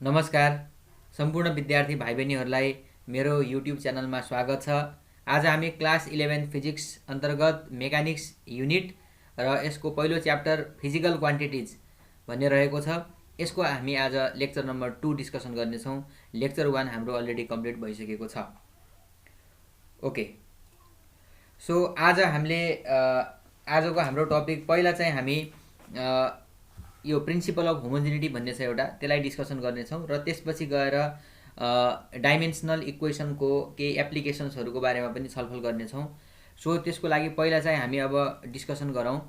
नमस्कार सम्पूर्ण विद्यार्थी भाइ बहिनीहरूलाई मेरो युट्युब च्यानलमा स्वागत छ। आज हामी क्लास 11 फिजिक्स अन्तर्गत मेकानिक्स युनिट र यसको पहिलो च्याप्टर फिजिकल क्वान्टिटिज भन्ने रहेको छ। यसको हामी आज लेक्चर नम्बर 2 डिस्कसन गर्नेछौँ। लेक्चर 1 हाम्रो अलरेडी कम्प्लिट भइसकेको छ। ओके, सो आज हामीले आजको हाम्रो टपिक पहिला चाहिँ हामी यो प्रिन्सिपल अफ होमोजेनिटी भन्ने छ एउटा, त्यसलाई डिस्कसन गर्नेछौँ र त्यसपछि गएर डाइमेन्सनल इक्वेसनको केही एप्लिकेसन्सहरूको बारेमा पनि छलफल गर्नेछौँ। सो त्यसको लागि पहिला चाहिँ हामी अब डिस्कसन गरौँ।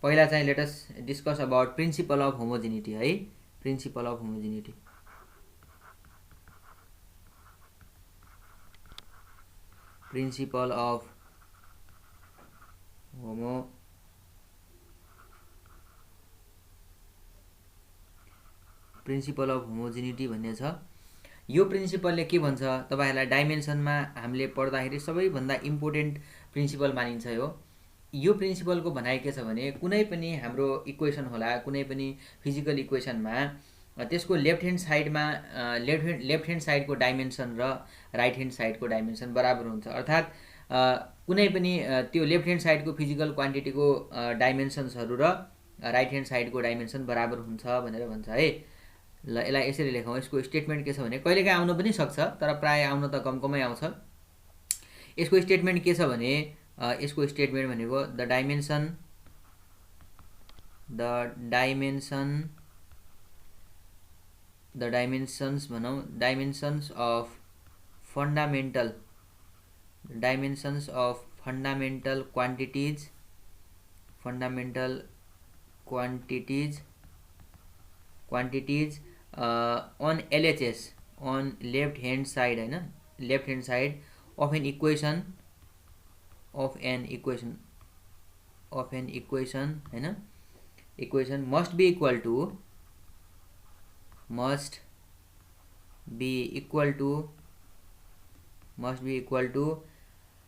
पहिला चाहिँ let us discuss about principle of homogeneity है। Principle of homogeneity, principle of principle of homogeneity भन्ने छ। यो प्रिन्सिपलले के भन्छ तपाईहरुलाई डाइमेन्सनमा हामीले पढ्दाखेरि सबैभन्दा इम्पोर्टेन्ट प्रिन्सिपल मानिन्छ। यो प्रिन्सिपलको भनाइ के छ भने कुनै पनि हाम्रो इक्वेसन होला, कुनै पनि फिजिकल इक्वेसनमा त्यसको लेफ्ट ह्यान्ड साइडको डाइमेन्सन र राइट ह्यान्ड साइडको डाइमेन्सन बराबर हुन्छ। अर्थात् कुनै पनि त्यो लेफ्ट ह्यान्ड साइडको फिजिकल क्वान्टिटीको डाइमेन्सन्सहरू र राइट ह्यान्ड साइडको डाइमेन्सन बराबर हुन्छ भनेर भन्छ है। ल यसलाई यसरी लेखौँ। यसको स्टेटमेन्ट के छ भने कहिलेकाहीँ आउन पनि सक्छ, तर प्रायः आउन त कमै आउँछ। यसको स्टेटमेन्ट के छ भने यसको स्टेटमेन्ट भनेको द डाइमेन्सन्स भनौँ, dimensions of fundamental quantities on LHS on left hand side हैन, left hand side of an equation हैन, equation must be equal to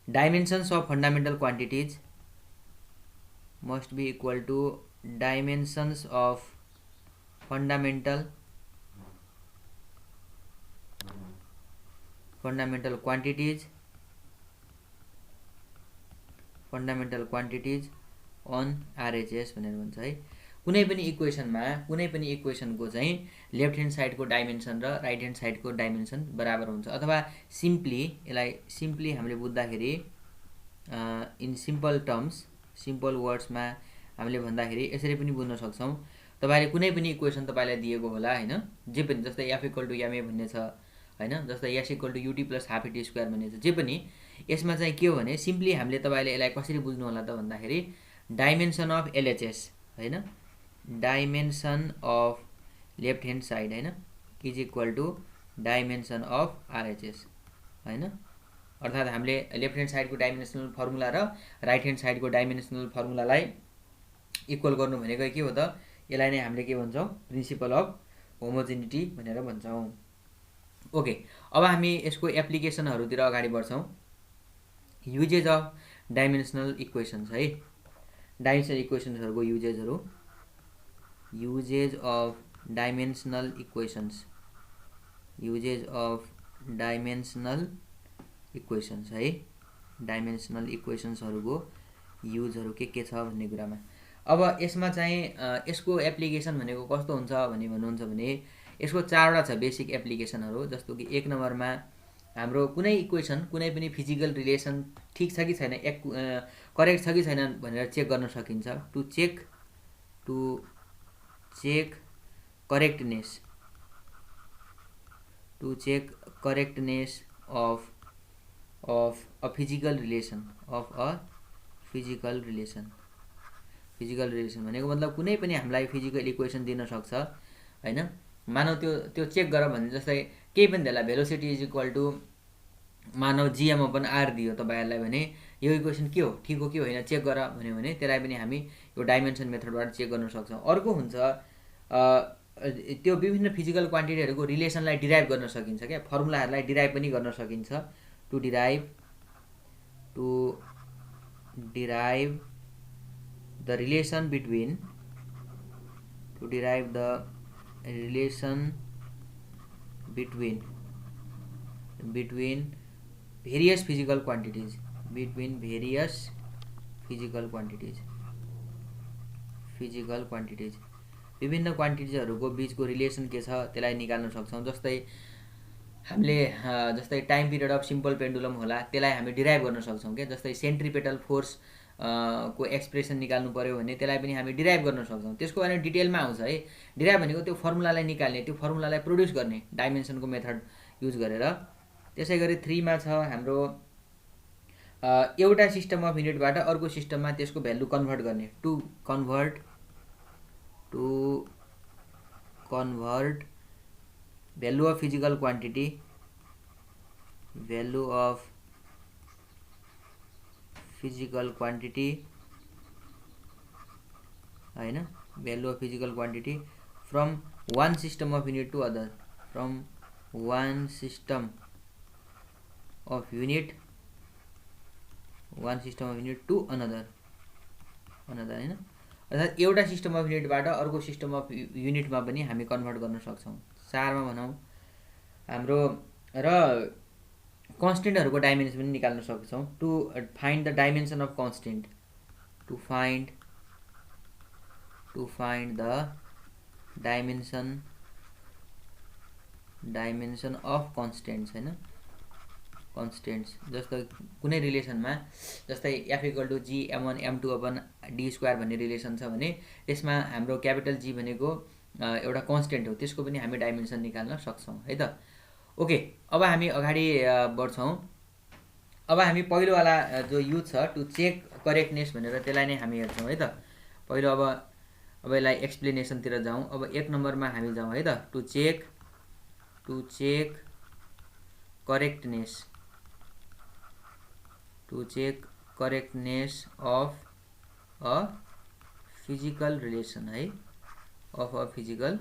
dimensions of fundamental quantities, fundamental quantities on RHS भनेर भन्छ है। कुनै पनि इक्वेसनको चाहिँ left hand साइडको dimension र राइट ह्यान्ड साइडको डाइमेन्सन बराबर हुन्छ। अथवा सिम्पली हामीले बुझ्दाखेरि इन सिम्पल वर्ड्समा हामीले भन्दाखेरि यसरी पनि बुझ्न सक्छौँ। तपाईले कुनै पनि इक्वेसन तपाईलाई दिएको होला हैन, जे पनि जस्तै f = ma भन्ने छ हैन, जस्तै s = ut + ½ t² भन्ने छ, जे पनि यसमा चाहिँ के हो भने सिम्पली हामीले तपाईले यसलाई कसरी बुझ्नु होला त भन्दाखेरि डाइमेन्सन अफ LHS हैन, dimension of left hand side हैन is equal to dimension of RHS हैन। अर्थात् हामीले लेफ्ट ह्यान्ड साइडको डाइमेन्सनल फर्मुला र राइट ह्यान्ड साइडको डाइमेन्सनल फर्मुलालाई इक्वल गर्नु भनेको के हो त, यसलाई नै हामीले के भन्छौँ, प्रिन्सिपल अफ होमोजेनिटी भनेर भन्छौँ। ओके, अब हामी यसको एप्लिकेसनहरूतिर अगाडि बढ्छौँ। युजेज अफ डाइमेन्सनल इक्वेसन्स है, डाइमेन्सनल इक्वेसन्सहरूको युजेज अफ डाइमेन्सनल इक्वेसन्स है, डाइमेन्सनल इक्वेसन्सहरूको युजहरू के छ भन्ने कुरामा। अब यसमा चाहिँ यसको एप्लिकेसन भनेको कस्तो हुन्छ भन्नुहुन्छ भने यसको 4वटा छ बेसिक एप्लिकेसनहरू। जस्तो कि 1 नम्बरमा हाम्रो कुनै इक्वेसन, कुनै पनि फिजिकल रिलेसन ठीक छ कि छैन, करेक्ट छ कि छैन भनेर चेक गर्न सकिन्छ। To check correctness of a physical relation physical relation भनेको मतलब कुनै पनि हामीलाई फिजिकल इक्वेसन दिन सक्छ हैन। मानौ त्यो चेक गर भने जस्तै केही पनि देला, भेलोसिटी इज इक्वल टु मानौ gm/r दियो तपाईहरुलाई भने यो इक्वेसन के हो, ठीक हो कि होइन चेक गर भन्यो भने त्यसलाई पनि हामी यो डाइमेन्सन मेथडबाट चेक गर्न सक्छौँ। अर्को हुन्छ त्यो विभिन्न फिजिकल क्वान्टिटीहरूको रिलेसनलाई डिराइभ गर्न सकिन्छ क्या, फर्मुलाहरूलाई डिराइभ पनि गर्न सकिन्छ। To derive the relation between relation between various physical quantities, between various physical quantities विभिन्न क्वान्टिटिजहरुको बीचको रिलेसन के छ त्यसलाई निकाल्न सक्छौं। जस्तै हामीले जस्तै time period of simple pendulum होला, त्यसलाई हामी डिराइभ गर्न सक्छौं के। जस्तै सेन्ट्रिपेटल फोर्स को एक्सप्रेसन निकाल्नु पर्यो भने त्यसलाई पनि हामी डिराइभ गर्न सक्छौं। त्यसको बारेमा डिटेलमा आउँछ है। डिराइभ भनेको त्यो फर्मुलालाई निकाल्ने, त्यो फर्मुलालाई प्रोड्युस गर्ने डाइमेन्सनको मेथड युज गरेर। त्यसैगरी 3 मा छ हाम्रो एउटा सिस्टम अफ युनिटबाट अर्को सिस्टममा त्यसको भ्यालु कन्भर्ट गर्ने, to convert value of physical quantity, हैन, value of physical quantity from one system of unit to other, from one system of unit to another हैन। अर्थात् एउटा सिस्टम अफ युनिटबाट अर्को सिस्टम अफ युनिटमा पनि हामी कन्भर्ट गर्न सक्छौं। 4 मा भनौं हाम्रो र कन्स्टेन्टहरुको डाइमेन्सन पनि निकाल्न सक्छौं। To find the dimension of constant, to find the dimension of constants हैन, कन्स्टेन्ट्स। जस्तो कुनै रिलेसनमा जस्तै f = g m1 m2/d² भन्ने रिलेसन छ भने त्यसमा हाम्रो क्यापिटल G भनेको एउटा कन्स्टेन्ट हो, त्यसको पनि हामी डाइमेन्सन निकाल्न सक्छौं है त। ओके, अब हामी अगाडि बढ्छौं। अब हामी पहिलो वाला जो युज छ टु चेक करेक्टनेस भनेर त्यसलाई नै हामी हेर्छौं है त। पहिलो अब यसलाई एक्सप्लेनेसन तिर जाउँ। अब 1 नम्बरमा हामी जाउँ है त। To check correctness of a physical relation है, अफ अ फिजिकल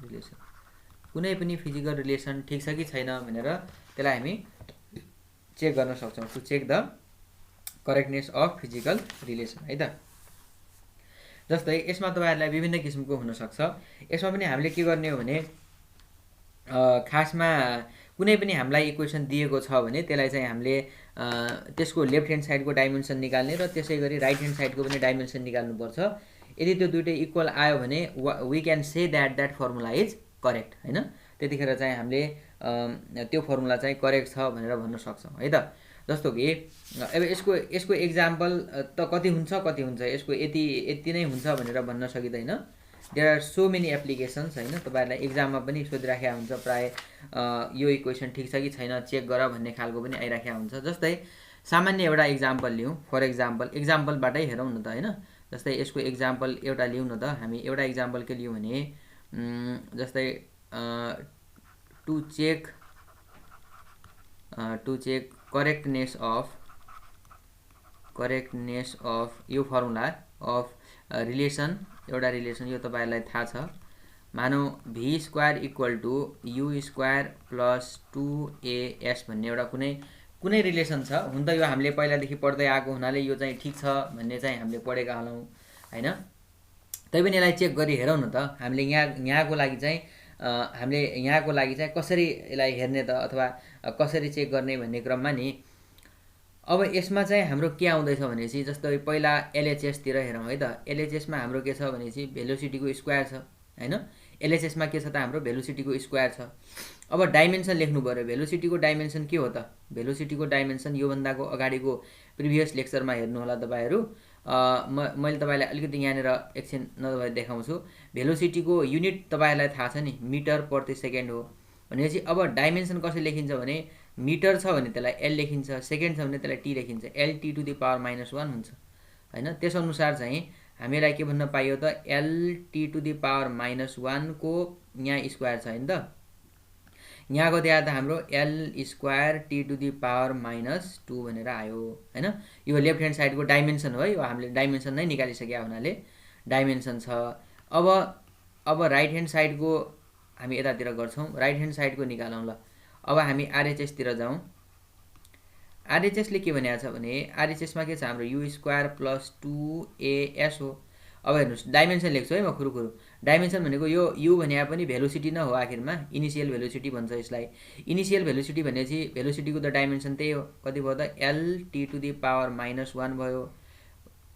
रिलेसन। कुनै पनि फिजिकल रिलेसन ठीक छ कि छैन भनेर त्यसलाई हामी चेक गर्न सक्छौं। To check the correctness of physical relation है त। जस्तै यसमा तपाईहरुलाई विभिन्न किसिमको हुन सक्छ। यसमा पनि हामीले के गर्ने हो भने खासमा कुनै पनि हामीलाई इक्वेसन दिएको छ भने त्यसलाई चाहिँ हामीले त्यसको लेफ्ट ह्यान्ड साइडको डाइमेन्सन निकाल्ने र त्यसैगरी राइट ह्यान्ड साइडको पनि डाइमेन्सन निकाल्नु पर्छ। यदि त्यो दुईटै इक्वल आयो भने we can say that formula is correct हैन। त्यतिखेर चाहिँ हामीले त्यो फर्मुला चाहिँ करेक्ट छ भनेर भन्न सक्छौं है त। जस्तो कि अब यसको एक्जाम्पल त कति हुन्छ यसको यति नै हुन्छ भनेर भन्न सकिदैन। There are so many applications हैन। तपाईहरुलाई एक्जाममा पनि सोधिराखेको हुन्छ प्राय यो इक्वेसन ठीक छ कि छैन चेक गर भन्ने खालको पनि आइराखेको हुन्छ। जस्तै सामान्य एउटा एक्जाम्पल लियौं। फर एक्जाम्पलबाटै हेरौँ न त हैन। जस्तै यसको एक्जाम्पल एउटा लियौँ न त। हामी एउटा एक्जाम्पल के लियौँ भने जस्तै टु चेक करेक्टनेस अफ यो फर्मुला अफ रिलेसन, एउटा रिलेसन यो तपाईहरुलाई थाहा छ। मानौ v² = u² + 2as भन्ने एउटा कुनै रिलेसन छ। हुन त यो हामीले पहिलादेखि पढ्दै आएको हुनाले यो चाहिँ ठीक छ भन्ने चाहिँ हामीले पढेका हलौं हैन। तैपनि यसलाई चेक गरी हेरौँ न त। हामीले यहाँको लागि चाहिँ कसरी यसलाई हेर्ने त अथवा कसरी चेक गर्ने भन्ने क्रममा नि अब यसमा चाहिँ हाम्रो के आउँदैछ भनेपछि जस्तै पहिला LHS तिर हेरौँ है त। LHS मा हाम्रो के छ भनेपछि भेलोसिटीको स्क्वायर छ हैन। LHS मा के छ त हाम्रो भेलोसिटीको स्क्वायर छ। अब डाइमेन्सन लेख्नु पर्यो। भेलोसिटीको डाइमेन्सन के हो त? भेलोसिटीको डाइमेन्सन यो भन्दाको अगाडिको प्रिभियस लेक्चरमा हेर्नु होला तपाईहरु। मैले तपाईलाई अलिकति यहाँनेर एकछिन नभए देखाउँछु। भेलोसिटीको युनिट तपाईहरुलाई थाहा छ नि, मिटर प्रति सेकेन्ड हो। भनेपछि अब डाइमेन्सन कसरी लेखिन्छ भने मिटर छ भने त्यसलाई l लेखिन्छ, सेकेन्ड छ भने त्यसलाई t लेखिन्छ। lt⁻⁻1 हुन्छ हैन। त्यसअनुसार चाहिँ हामीलाई के भन्न पाइयो त lt⁻⁻1 को यहाँ स्क्वायर छ हैन त। यहाँको दिया त हाम्रो l²t⁻⁻2 भनेर आयो हैन। यो लेफ्ट ह्यान्ड साइडको डाइमेन्सन हो है। यो हामीले डाइमेन्सन नै निकालिसकेका हुनाले डाइमेन्सन छ। अब राइट ह्यान्ड साइडको हामी यतातिर गर्छौं। राइट ह्यान्ड साइडको निकालौं ल। अब हामी RHS तिर जाउँ। RHS ले के भनेको छ भने RHS मा के छ हाम्रो u² + 2as हो। अब हेर्नुहोस् डाइमेन्सन लेख्छु है म खुरुखुरु। डाइमेन्सन भनेको यो यु भने पनि भेलोसिटी नै हो आखिरमा, इनिसियल भेलोसिटी भन्छ यसलाई। इनिसियल भेलोसिटी भनेपछि भेलोसिटीको त डाइमेन्सन त्यही हो, कति भयो त L T to the power -1 भयो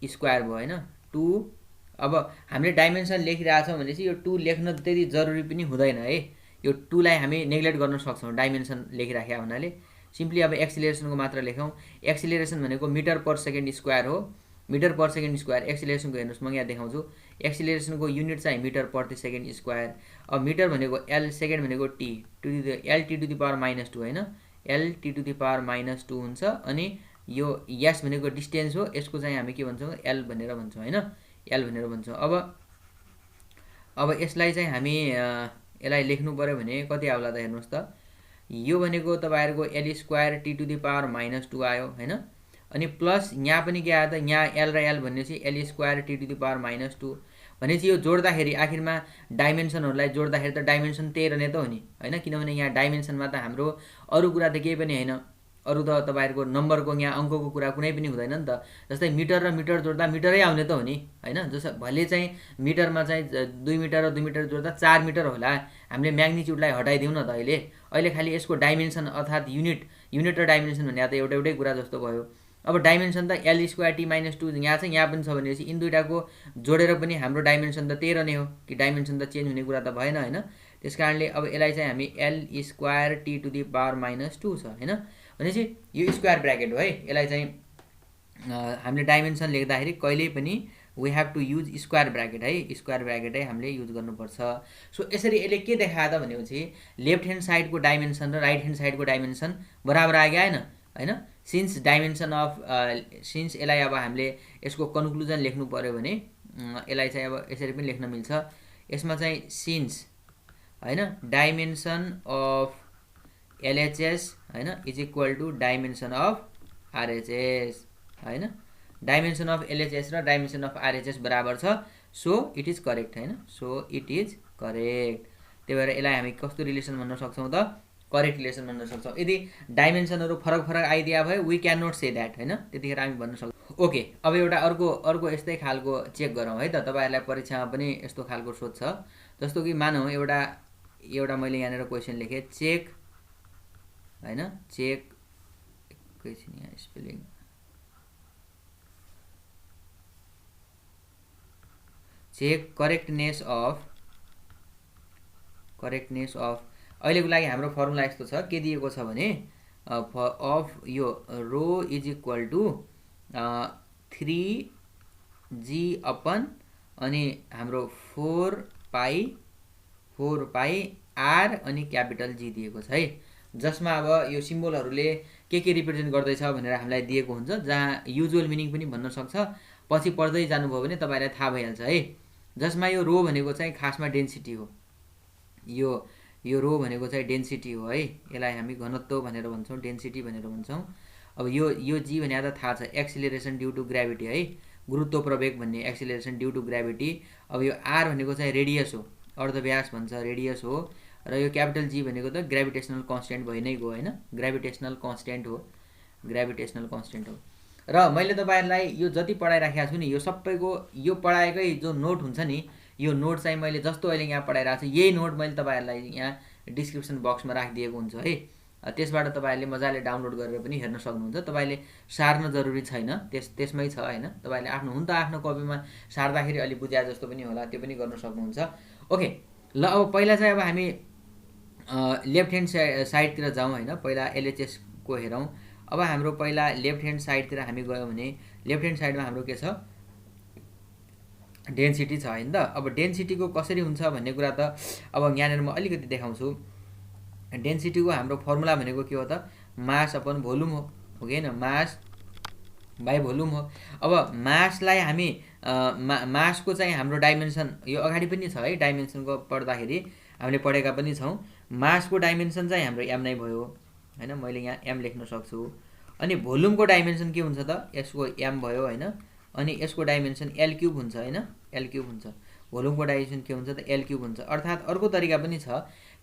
स्क्वायर भयो होइन 2। अब हामीले डाइमेन्सन लेखिरहेछौँ भनेपछि यो 2 लेख्न त्यति जरुरी पनि हुँदैन है, यो 2 लाई हामी नेग्लेक्ट गर्न सक्छौँ डाइमेन्सन लेखिराखेका हुनाले। सिम्पली अब एक्सिलेरेसनको मात्र लेखौँ। एक्सिलेरेसन भनेको मिटर पर सेकेन्ड स्क्वायर हो, मिटर पर सेकेन्ड स्क्वायर। एक्सिलेरेसनको हेर्नुहोस् म यहाँ देखाउँछु, एक्सिलेरेसनको युनिट चाहिँ मिटर प्रति सेकेन्ड स्क्वायर। अब मिटर भनेको एल, सेकेन्ड भनेको T to the L T to the power -2 होइन, L T to the power -2 हुन्छ। अनि यो यस भनेको डिस्टेन्स हो, यसको चाहिँ हामी के भन्छौँ एल भनेर भन्छौँ होइन, एल भनेर भन्छौँ। अब यसलाई चाहिँ हामी यसलाई लेख्नु पऱ्यो भने कति आउला त हेर्नुहोस् त, यो भनेको तपाईँहरूको L square T to the power -2 आयो होइन। अनि प्लस यहाँ पनि के आयो त, यहाँ एल र एल भनेपछि L square T to the power -2 भनेपछि यो जोड्दाखेरि आखिरमा डाइमेन्सनहरूलाई जोड्दाखेरि त डाइमेन्सन 13 नै त हो नि होइन, किनभने यहाँ डाइमेन्सनमा त हाम्रो अरू कुरा त केही पनि होइन, अरू त तपाईँहरूको नम्बरको यहाँ अङ्कको कुरा कुनै पनि हुँदैन नि त। जस्तै मिटर र मिटर जोड्दा मिटरै आउने त हो नि होइन, जस्तो भले चाहिँ मिटरमा चाहिँ 2 मिटर र 2 मिटर जोड्दा 4 मिटर होला, हामीले म्याग्निच्युडलाई हटाइदिउँ न त अहिले खालि यसको डाइमेन्सन अर्थात् युनिट र डाइमेन्सन भन्ने त एउटै कुरा जस्तो भयो। अब डाइमेन्सन त एल स्क्वायर टी -2 यहाँ चाहिँ यहाँ पनि छ भनेपछि यिन दुइटाको जोडेर पनि हाम्रो डाइमेन्सन त 13 नै हो, कि डाइमेन्सन त चेन्ज हुने कुरा त भएन होइन। त्यस कारणले अब यसलाई चाहिँ हामी L square T to the power -2 छ होइन, भनेपछि यो स्क्वायर ब्राकेट हो है। यसलाई चाहिँ हामीले डाइमेन्सन लेख्दाखेरि कहिल्यै पनि we have to use square bracket है, स्क्वायर ब्राकेटै हामीले युज गर्नुपर्छ। सो यसरी यसले के देखायो त भनेपछि लेफ्ट ह्यान्ड साइडको डाइमेन्सन र राइट ह्यान्ड साइडको डाइमेन्सन बराबर आयो होइन। सिन्स डाइमेन्सन अफ सिन्स यसलाई अब हामीले यसको कन्क्लुजन लेख्नु पऱ्यो भने यसलाई चाहिँ अब यसरी पनि लेख्न मिल्छ। यसमा चाहिँ सिन्स होइन डाइमेन्सन अफ एलएचएस होइन is equal to dimension of RHS होइन, डाइमेन्सन अफ एलएचएस र डाइमेन्सन अफ आरएचएस बराबर छ। सो इट इज करेक्ट होइन, सो इट इज करेक्ट। त्यही भएर यसलाई हामी कस्तो रिलेसन भन्न सक्छौँ त, करेक्ट रिलेसन भन्न सक्छौँ। यदि डाइमेन्सनहरू फरक आइदिया भयो we can not say that होइन, त्यतिखेर हामी भन्न सक्छौँ। ओके, अब एउटा अर्को यस्तै खालको चेक गरौँ है त, तपाईँहरूलाई परीक्षामा पनि यस्तो खालको सोध्छ। जस्तो कि मानौँ एउटा मैले यहाँनिर क्वेसन लेखेँ, चेक होइन, चेक एकैछिन यहाँ स्पेलिङ, चेक करेक्टनेस अफ अहिलेको लागि हाम्रो फर्मुला यस्तो छ, के दिएको छ भने अफ यो rho is equal to 3g upon अनि हाम्रो 4 पाई आर अनि क्यापिटल जी दिएको छ है, जसमा अब यो सिम्बोलहरूले के रिप्रेजेन्ट गर्दैछ भनेर हामीलाई दिएको हुन्छ, जहाँ युजुअल मिनिङ पनि भन्न सक्छ। पछि पढ्दै जानुभयो भने तपाईँलाई थाहा भइहाल्छ है। जसमा यो रो भनेको चाहिँ खासमा डेन्सिटी हो, यो रो भनेको चाहिँ डेन्सिटी हो है, यसलाई हामी घनत्व भनेर भन्छौँ, डेन्सिटी भनेर भन्छौँ। अब यो जी भने त थाहा छ, एक्सिलेरेसन ड्यू टु ग्राभिटी है, गुरुत्व प्रवेग भन्ने एक्सिलेरेसन ड्यू टु ग्राभिटी। अब यो आर भनेको चाहिँ रेडियस हो, अर्धव्यास भन्छ, रेडियस हो। र यो क्यापिटल जी भनेको त ग्राभिटेसनल कन्स्टेन्ट भइ नै गयो होइन, ग्राभिटेसनल कन्स्टेन्ट हो। र मैले तपाईँहरूलाई यो जति पढाइराखेको छु नि, यो सबैको यो पढाएकै जो नोट हुन्छ नि, यो नोट चाहिँ मैले जस्तो अहिले यहाँ पढाइरहेको छु यही नोट मैले तपाईँहरूलाई यहाँ डिस्क्रिप्सन बक्समा राखिदिएको हुन्छ है। त्यसबाट तपाईँहरूले मजाले डाउनलोड गरेर पनि हेर्न सक्नुहुन्छ, तपाईँले सार्न जरुरी छैन, त्यसमै छ होइन। तपाईँले आफ्नो कपीमा सार्दाखेरि अलि बुझाए जस्तो पनि होला, त्यो पनि गर्न सक्नुहुन्छ। ओके ल, अब पहिला चाहिँ अब हामी लेफ्ट ह्यान्ड साइडतिर जाउँ होइन, पहिला एलएचएसको हेरौँ। अब हाम्रो पहिला लेफ्ट ह्यान्ड साइडतिर हामी गयौँ भने लेफ्ट ह्यान्ड साइडमा हाम्रो के छ, डेन्सिटी छ होइन त। अब डेन्सिटीको कसरी हुन्छ भन्ने कुरा त अब यहाँनिर म अलिकति देखाउँछु। डेन्सिटीको हाम्रो फर्मुला भनेको के हो त, मास अपन भोल्युम हो कि होइन, मास बाई भोल्युम हो। अब मासलाई हामी मासको चाहिँ हाम्रो डाइमेन्सन यो अगाडि पनि छ है, डाइमेन्सनको पढ्दाखेरि हामीले पढेका पनि छौँ। मासको डाइमेन्सन चाहिँ हाम्रो एम नै भयो होइन, मैले यहाँ एम लेख्न सक्छु। अनि भोल्युमको डाइमेन्सन के हुन्छ त, यसको एम भयो होइन, अनि यसको डाइमेन्सन एल क्युब हुन्छ होइन, एल क्युब हुन्छ। भोल्युमको डाइमेन्सन के हुन्छ त, एल क्युब हुन्छ। अर्थात् अर्को तरिका पनि छ,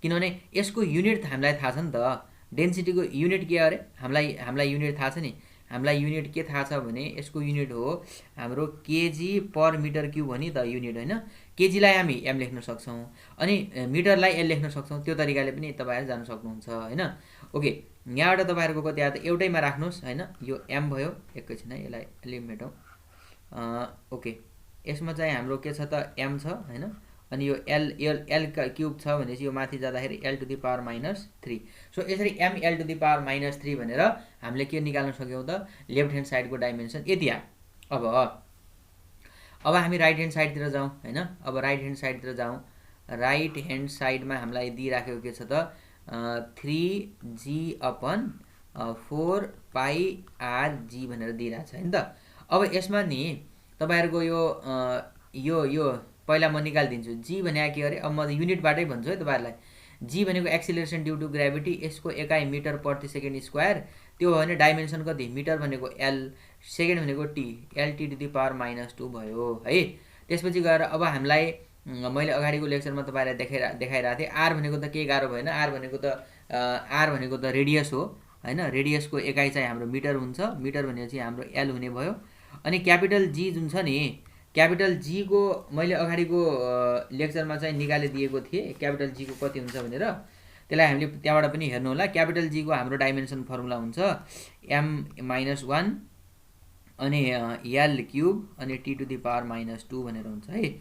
किनभने यसको युनिट हामीलाई थाहा छ नि त, डेन्सिटीको युनिट के अरे हामीलाई युनिट थाहा छ नि, हामीलाई युनिट के थाहा छ भने यसको युनिट हो हाम्रो केजी पर मिटर क्युब हो नि त युनिट हैन। केजीलाई हामी एम लेख्न सक्छौँ अनि मिटरलाई एल लेख्न सक्छौँ। त्यो तरिकाले पनि तपाईहरु जान्न सक्नुहुन्छ हैन। ओके, यहाँबाट तपाईहरुको कति आयो त एउटैमा राख्नुस् हैन। यो एम भयो, एकैछिन है यसलाई अलि मेटौँ। ओके, यसमा चाहिँ हाम्रो के छ त एम छ हैन। अनि यो एल क्युब छ भनेपछि यो माथि जाँदाखेरि L to the power -3। So यसरी M L to the power -3 भनेर हामीले के निकाल्न सक्यौँ त लेफ्ट ह्यान्ड साइडको डाइमेन्सन यति आयो। अब हामी राइट ह्यान्ड साइडतिर जाउँ हैन। अब राइट ह्यान्ड साइडतिर जाउँ। राइट ह्यान्ड साइडमा हामीलाई दिइराखेको के छ त 3g/4πrg भनेर दिइरहेको छ हैन त। अब यसमा नि तपाईहरुको यो पहिला म निकालिदिन्छु। जी भने के अरे, अब म युनिटबाटै भन्छु है तपाईहरुलाई। जी भनेको एक्सिलरेसन ड्यू टु ग्रेभिटी, यसको एकाइ मिटर प्रति सेकेन्ड स्क्वायर। त्यो हो भने डाइमेन्सन कति, मिटर भनेको एल, सेकेन्ड भनेको T, L T to the power -2 भयो है। त्यसपछि गएर अब हामीलाई मैले अगाडिको लेक्चरमा तपाईहरुलाई देखाइरहेको थिएँ। आर भनेको त केही गाह्रो भएन। आर भनेको त रेडियस हो हैन। रेडियसको एकाइ चाहिँ हाम्रो मिटर हुन्छ। मिटर भनेपछि हाम्रो एल हुने भयो। अनि क्यापिटल जी जुन छ नि, क्यापिटल जी को मैले अगाडिको लेक्चरमा चाहिँ निकालिदिएको थिएँ क्यापिटल जी को कति हुन्छ भनेर। त्यसलाई हामीले त्यहाँबाट पनि हेर्नु होला। क्यापिटल जी को हाम्रो डाइमेन्सन फर्मुला हुन्छ m-1 अनि एल क्युब अनि टी टु द पावर -2 भनेर हुन्छ है।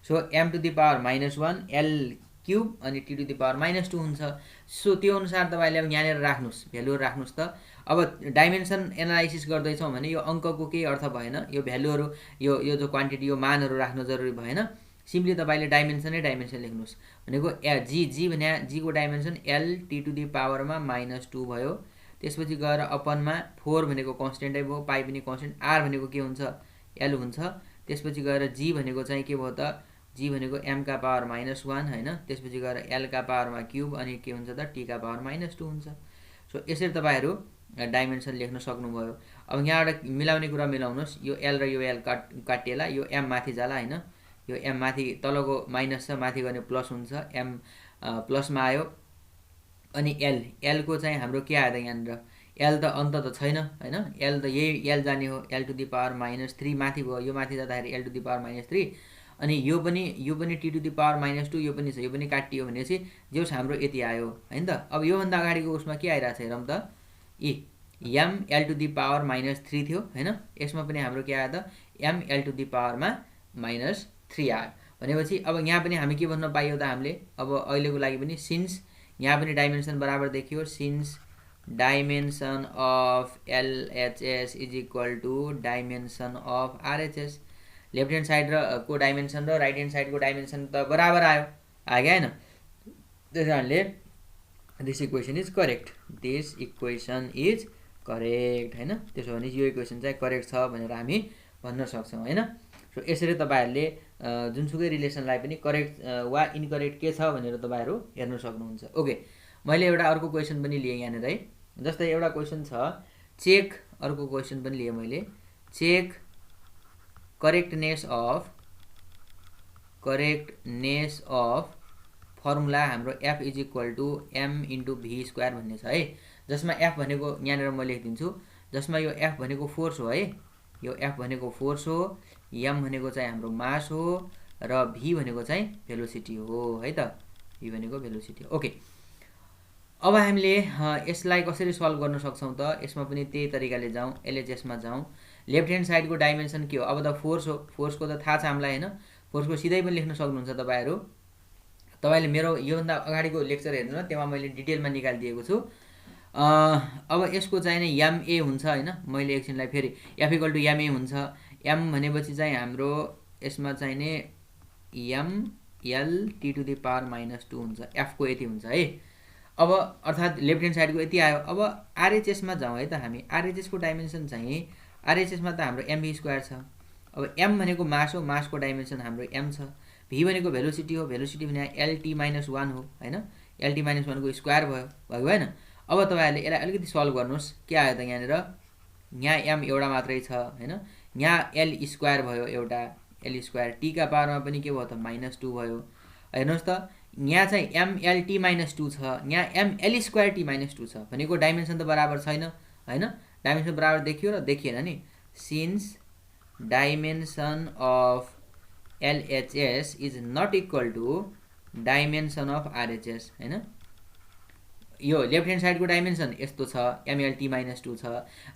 So m to the power -1 L cube अनि टी टु द पावर -2 हुन्छ। सो त्यो अनुसार तपाईले अब यहाँनिर राख्नुस्, भ्यालुहरु राख्नुस् त। अब डाइमेन्सन एनालाइसिस गर्दैछौँ भने यो अङ्कको केही अर्थ भएन। यो भ्यालुहरु यो जो क्वान्टिटी यो मानहरु राख्नु जरुरी भएन। सिम्पली तपाईले डाइमेन्सन लेख्नुस् भनेको जी भने जी को dimension L T to the पावरमा -2 भयो। त्यसपछि गएर अपनमा 4 भनेको कन्स्टेन्टै भयो, पाई पनि कन्स्टेन्ट, आर भनेको के हुन्छ एल हुन्छ। त्यसपछि गएर जी भनेको चाहिँ के भयो त, जी भनेको m का पावर -1 हैन। त्यसपछि गएर l का पावरमा क्युब अनि के हुन्छ त t का पावर -2 हुन्छ। सो यसरी तपाईहरु डाइमेन्सन लेख्न सक्नुभयो। अब यहाँबाट मिलाउने कुरा मिलाउनुस्। यो l र यो l काटिएला, यो m माथि जाला हैन। यो m माथि तलको माइनस छ, माथि गर्ने प्लस हुन्छ। m प्लसमा आयो। अनि l को चाहिँ हाम्रो के आयो त यहाँनिर, l त अन्त त छैन हैन। l त यही l जाने हो, l टु द पावर -3 माथि भयो। यो माथि जाँदाखेरि l टु द पावर -3 अनि यो पनि टी टु द पावर -2 यो पनि छ, यो पनि काटियो भनेपछि जेस हाम्रो यति आयो हैन त। अब यो भन्दा अगाडिको उसमा के आइराछ हेरौँ त, m l to the power -3 थियो हैन। यसमा पनि हाम्रो के आयो त m l टु द पावरमा -3 आयो भनेपछि अब यहाँ पनि हामी के भन्न पाइयो त हामीले। अब अहिलेको लागि पनि सिन्स यहाँ पनि डाइमेन्सन बराबर देखियो, since dimension of LHS is equal to dimension of RHS। Left hand side को डाइमेन्सन र राइट ह्यान्ड साइडको डाइमेन्सन त बराबर आयो हैन। त्यस कारणले this equation is correct, this equation is correct हैन। त्यसो भने यो इक्वेसन चाहिँ करेक्ट छ भनेर हामी भन्न सक्छौँ हैन। सो यसरी तपाईहरुले जुनसुकै रिलेसनलाई पनि करेक्ट वा इनकरेक्ट के छ भनेर तपाईहरु हेर्न सक्नुहुन्छ। ओके, मैले एउटा अर्को क्वेसन पनि लिए यहाँनिर है। जस्तै एउटा क्वेसन छ चेक, अर्को क्वेसन पनि लिए मैले, चेक करेक्टनेस अफ फर्मुला हाम्रो f is equal to m into v square भन्ने छ है। जसमा f भनेको यहाँनिर म लेखिदिन्छु, जसमा यो f भनेको फोर्स हो है। यो f भनेको फोर्स हो, m भनेको चाहिँ हाम्रो मास हो र v भनेको चाहिँ भेलोसिटी हो है त। v भनेको भेलोसिटी हो। ओके, अब हामीले यसलाई कसरी सल्भ गर्न सक्छौँ त। यसमा पनि त्यही तरिकाले जाउँ, LHS मा जाउँ। लेफ्ट ह्यान्ड साइडको डाइमेन्सन के हो, अब त फोर्स हो, फोर्सको त थाहा छ हामीलाई हैन। फोर्सको सिधै पनि लेख्न सक्नुहुन्छ तपाईहरु। तपाईले मेरो योभन्दा अगाडिको लेक्चर हेर्नु न, त्यसमा मैले डिटेलमा निकालिदिएको छु। अब यसको चाहिँ नि MA हुन्छ हैन। मैले एकछिनलाई फेरि f इक्वल टु MA हुन्छ। m भनेपछि चाहिँ हाम्रो यसमा चाहिँ नि m l t to the power -2 हुन्छ। f को यति हुन्छ है। अब अर्थात् लेफ्ट ह्यान्ड साइडको यति आयो। अब RHS मा जाउँ है त हामी। RHS को डाइमेन्सन चाहिँ RHS मा त हाम्रो mv स्क्वायर छ। अब m भनेको मास हो, मासको डाइमेन्सन हाम्रो m छ। v भनेको भेलोसिटी हो, भेलोसिटी भने lt-1 हो हैन। lt-1 को स्क्वायर भयो हैन। अब तपाईहरुले यसलाई अलिकति सल्भ गर्नुस्। के आयो त यहाँनिर, यहाँ m एउटा मात्रै छ हैन। यहाँ l स्क्वायर भयो एउटा, l स्क्वायर, t का पावरमा पनि के भयो त -2 भयो। हेर्नुस् त यहाँ चाहिँ mlt-2 छ, यहाँ ml स्क्वायर t-2 छ भनेको डाइमेन्सन त बराबर छैन हैन। डाइमेन्सन बराबर देखियो र देखिएन नि। Since dimension of LHS is not equal to dimension of RHS हैन। यो लेफ्ट ह्यान्ड साइडको डाइमेन्सन यस्तो छ MLT-2 छ,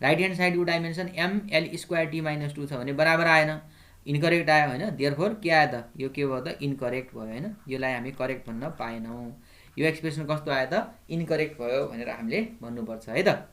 राइट ह्यान्ड साइडको डाइमेन्सन ML²T-2 छ भने बराबर आएन, इन्करेक्ट आयो हैन। देयरफोर के आयो त, यो के भयो त, इन्करेक्ट भयो हैन। यसलाई हामी करेक्ट भन्न पाएनौँ। यो एक्सप्रेसन कस्तो आयो त, इन्करेक्ट भयो भनेर हामीले भन्नुपर्छ है त।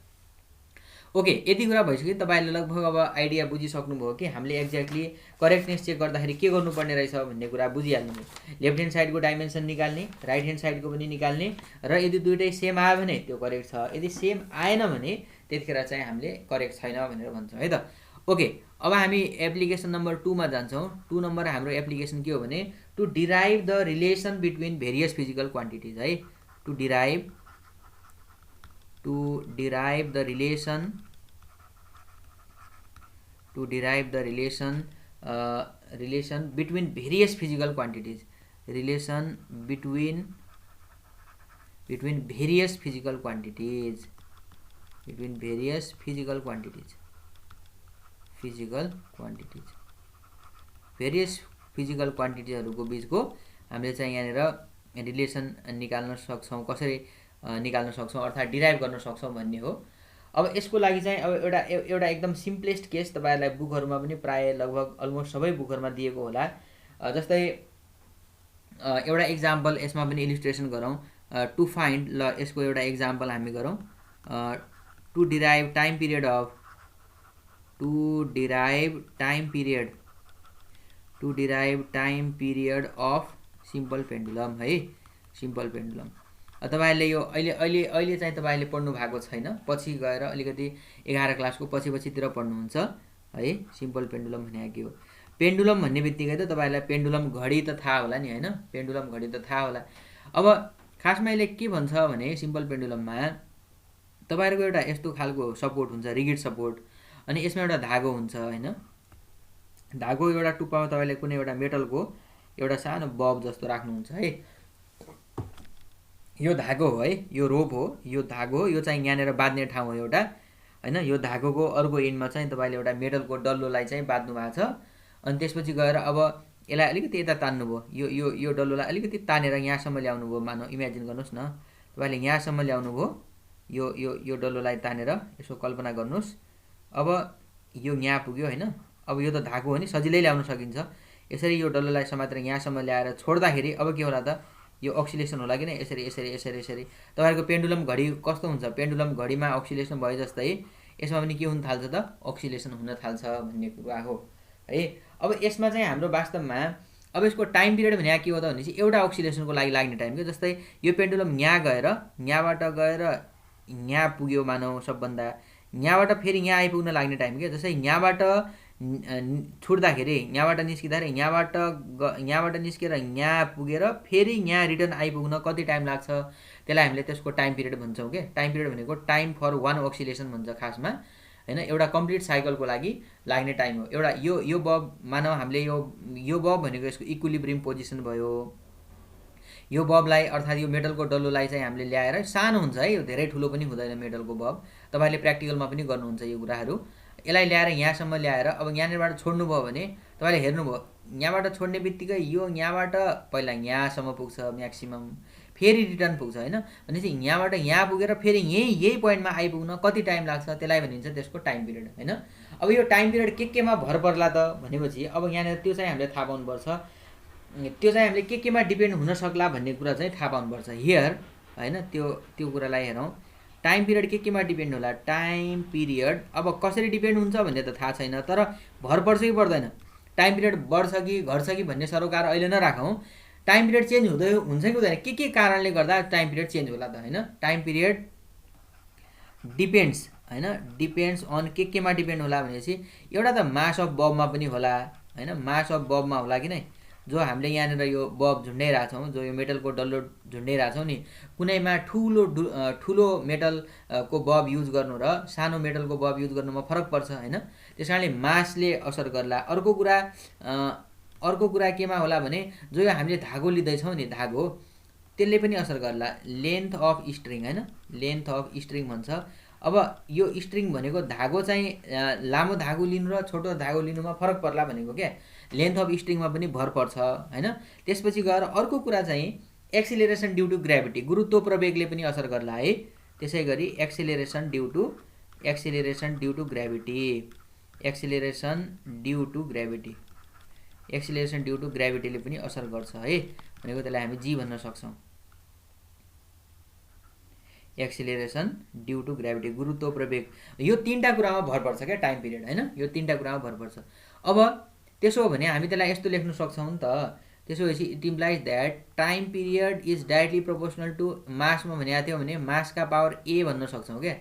ओके, यति कुरा भइसक्यो। तपाईले लगभग अब आइडिया बुझिसक्नुभयो कि हामीले एक्ज्याक्टली करेक्टनेस चेक गर्दाखेरि के गर्नुपर्ने रहेछ भन्ने कुरा बुझिहाल्नुभयो। लेफ्ट ह्यान्ड साइडको डाइमेन्सन निकाल्ने, राइट ह्यान्ड साइडको पनि निकाल्ने, र यदि दुइटै सेम आयो भने त्यो करेक्ट छ, यदि सेम आएन भने त्यतिखेर चाहिँ हामीले करेक्ट छैन भनेर भन्छौँ है त। ओके, अब हामी एप्लिकेसन नम्बर 2 मा जान्छौँ। 2 नम्बर हाम्रो एप्लिकेसन के हो भने to derive the relation between various physical quantities है। To derive the relation between various physical quantities, relation between various physical quantities, various physical quantitiesहरुको बीचको हामीले चाहिँ यहाँनिर रिलेसन निकाल्न सक्छौं। कसरी निकाल्न सक्छौं अर्थात् डिराइभ गर्न सक्छौं भन्ने हो। अब यसको लागि चाहिँ अब एउटा एकदम सिम्पलेस्ट केस तपाईहरुलाई बुकहरुमा पनि प्राय लगभग अलमोस्ट सबै बुकहरुमा दिएको होला। जस्तै एउटा एक्जाम्पल यसमा पनि इलिस्ट्रेसन गरौँ। टु फाइन्ड, ल यसको एउटा एक्जाम्पल हामी गरौँ। To derive time period of simple pendulum है, सिम्पल पेन्डुलम। तपाईहरुले यो अहिले चाहिँ तपाईहरुले पढ्नु भएको छैन, पछि गएर अलिकति 11 क्लासको पछि-पछितिर पढ्नुहुन्छ है। सिम्पल पेन्डुलम भने के हो? पेन्डुलम भन्ने बित्तिकै त तपाईहरुलाई पेन्डुलम घडी त थाहा होला नि हैन, पेन्डुलम घडी त थाहा होला। अब खासमा यसले के भन्छ भने सिम्पल पेन्डुलममा तपाईहरुको एउटा यस्तो खालको सपोर्ट हुन्छ, रिगिड सपोर्ट, अनि यसमा एउटा धागो हुन्छ हैन। धागो एउटा टुप्पामा तपाईले कुनै एउटा मेटलको एउटा सानो बब जस्तो राख्नुहुन्छ है। यो धागो हो है, यो रोप हो, यो धागो, यो चाहिँ यहाँनिर बाँध्ने ठाउँ हो एउटा हैन। यो धागोको अर्को एन्डमा चाहिँ तपाईले एउटा मेटलको डल्लोलाई चाहिँ बाँध्नु भएको छ। अनि त्यसपछि गएर अब यसलाई अलिकति यता तान्नु भयो, यो डल्लोलाई अलिकति तानेर यहाँसम्म ल्याउनु भयो। मानौ इमेजिन गर्नुस् न, तपाईले यहाँसम्म ल्याउनु भयो, यो डल्लोलाई तानेर यसो कल्पना गर्नुस्। अब यो यहाँ पुग्यो हैन। अब यो त धागो हो नि, सजिलै ल्याउन सकिन्छ। यसरी यो डल्लोलाई समातेर यहाँसम्म ल्याएर छोड्दाखेरि अब के होला त, यो अक्सिलेसन होला किन, यसरी यसरी यसरी यसरी। तपाईहरुको पेन्डुलम घडी कस्तो हुन्छ, पेन्डुलम घडीमा अक्सिलेसन भए जस्तै यसमा पनि के हुन थाल्छ त, अक्सिलेसन हुन थाल्छ भन्ने कुरा हो है। अब यसमा चाहिँ हाम्रो वास्तवमा अब यसको टाइम पिरियड भने के हो त भनेपछि एउटा अक्सिलेसनको लागि लाग्ने टाइम के। जस्तै यो पेन्डुलम यहाँ गएर यहाँबाट गएर यहाँ पुग्यो मानौ सबभन्दा, यहाँबाट फेरि यहाँ आइपुग्न लाग्ने टाइम के। जस्तै यहाँबाट छुट्दाखेरि यहाँबाट निस्किँदाखेरि यहाँबाट निस्केर यहाँ पुगेर फेरि यहाँ रिटर्न आइपुग्न कति टाइम लाग्छ, त्यसलाई हामीले त्यसको टाइम पिरियड भन्छौँ के। टाइम पिरियड भनेको टाइम फर वान अक्सिलेसन भन्छ खासमा हैन। एउटा कम्प्लिट साइकलको लागि लाग्ने टाइम हो। एउटा यो बब मानौ हामीले यो बब भनेको यसको इक्विलिब्रियम पोजिसन भयो। यो बबलाई अर्थात् यो मेटलको डल्लोलाई चाहिँ हामीले ल्याएर, सानो हुन्छ है यो, धेरै ठुलो पनि हुँदैन मेटलको बब। तपाईले प्र्याक्टिकलमा पनि गर्नुहुन्छ यो कुराहरू। यसलाई ल्याएर यहाँसम्म ल्याएर अब यहाँनिरबाट छोड्नुभयो भने तपाईले हेर्नुभयो यहाँबाट छोड्ने बित्तिकै यो यहाँबाट पहिला यहाँसम्म पुग्छ म्याक्सिमम, फेरि रिटर्न पुग्छ हैन। भनेपछि यहाँबाट यहाँ पुगेर फेरि यही पोइन्टमा आइपुग्न कति टाइम लाग्छ, त्यसलाई भनिन्छ त्यसको टाइम पिरियड हैन। अब यो टाइम पिरियड केमा भर पर्ला त भनेपछि अब यहाँनिर त्यो चाहिँ हामीले थाहा पाउनुपर्छ। त्यो चाहिँ हामीले केमा डिपेन्ड हुन सक्ला भन्ने कुरा चाहिँ थाहा पाउनुपर्छ हियर हैन। त्यो कुरालाई हेरौँ। टाइम पिरियड केमा डिपेन्ड होला, टाइम पिरियड अब कसरी डिपेन्ड हुन्छ भन्ने त थाहा छैन, तर भर पर्छ कि पर्दैन, टाइम पिरियड बढ्छ कि घट्छ कि भन्ने सरोकार अहिले नराखौँ। टाइम पिरियड चेन्ज हुन्छ कि हुँदैन, के कारणले गर्दा टाइम पिरियड चेन्ज होला त हैन। टाइम पिरियड डिपेन्ड्स हैन, डिपेन्ड्स अन केमा डिपेन्ड होला भनेपछि एउटा त मास अफ बबमा पनि होला हैन। मास अफ बबमा होला कि नै, जो हामीले यहाँनिर यो बब झुन्डाइरहेछौँ, जो यो मेटलको डल्लो झुन्डाइरहेछौँ नि, कुनैमा ठुलो मेटलको बब युज गर्नु र सानो मेटलको बब युज गर्नुमा फरक पर्छ हैन। त्यस कारणले मासले असर गर्ला। अर्को कुरा केमा होला भने जो यो हामीले धागो लिँदैछौँ नि, धागो त्यसले पनि असर गर्ला। लेन्थ अफ स्ट्रिङ हैन, लेन्थ अफ स्ट्रिङ भन्छ। अब यो स्ट्रिङ भनेको धागो चाहिँ लामो धागो लिनु र छोटो धागो लिनुमा फरक पर्ला भनेको क्या, लेन्थ अफ स्ट्रिङमा पनि भर पर्छ हैन। त्यसपछि गएर अर्को कुरा चाहिँ एक्सिलरेसन ड्यु टु ग्राभिटी, गुरुत्व प्रवेगले पनि असर गर्ला है। त्यसै गरी acceleration due to gravity, acceleration due to ग्राभिटीले पनि असर गर्छ है भनेको त्यसलाई हामी जी भन्न सक्छौँ। एक्सिलरेसन ड्यु टु ग्राभिटी, गुरुत्व प्रवेग, यो तीनटा कुरामा भर पर्छ क्या टाइम पिरियड हैन, यो तीनटा कुरामा भर पर्छ। अब त्यसो हो भने हामी त्यसलाई यस्तो लेख्न सक्छौँ नि त, त्यसो भएपछि it implies that time period is directly proportional to मासमा भनेको थियो भने मासका पावर ए भन्न सक्छौँ क्या।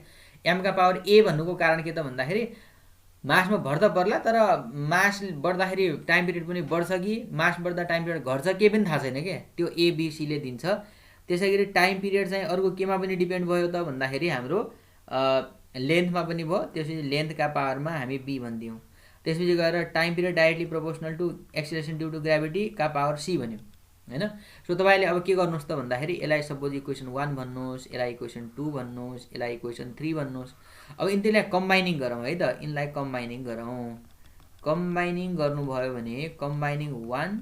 एमका पावर ए भन्नुको कारण के त भन्दाखेरि मासमा भर त पर्ला, तर मास बढ्दाखेरि टाइम पिरियड पनि बढ्छ कि मास बढ्दा टाइम पिरियड घट्छ केही पनि थाहा छैन क्या, त्यो एबिसीले दिन्छ। त्यसै गरी टाइम पिरियड चाहिँ अर्को केमा पनि डिपेन्ड भयो त भन्दाखेरि हाम्रो लेन्थमा पनि भयो, त्यसपछि लेन्थका पावरमा हामी बी भनिदियौँ। त्यसपछि गएर time period directly proportional to acceleration due to ग्राभिटीका पावर सी भन्यो हैन। सो तपाईँले अब के गर्नुहोस् त भन्दाखेरि यसलाई सपोज इक्वेसन 1 भन्नुहोस्, यसलाई इक्वेसन 2 भन्नुहोस्, यसलाई इक्वेसन 3 भन्नुहोस्। अब यिनीलाई कम्बाइनिङ गरौँ है त, यिनलाई कम्बाइनिङ गरौँ। कम्बाइनिङ गर्नुभयो भने कम्बाइनिङ 1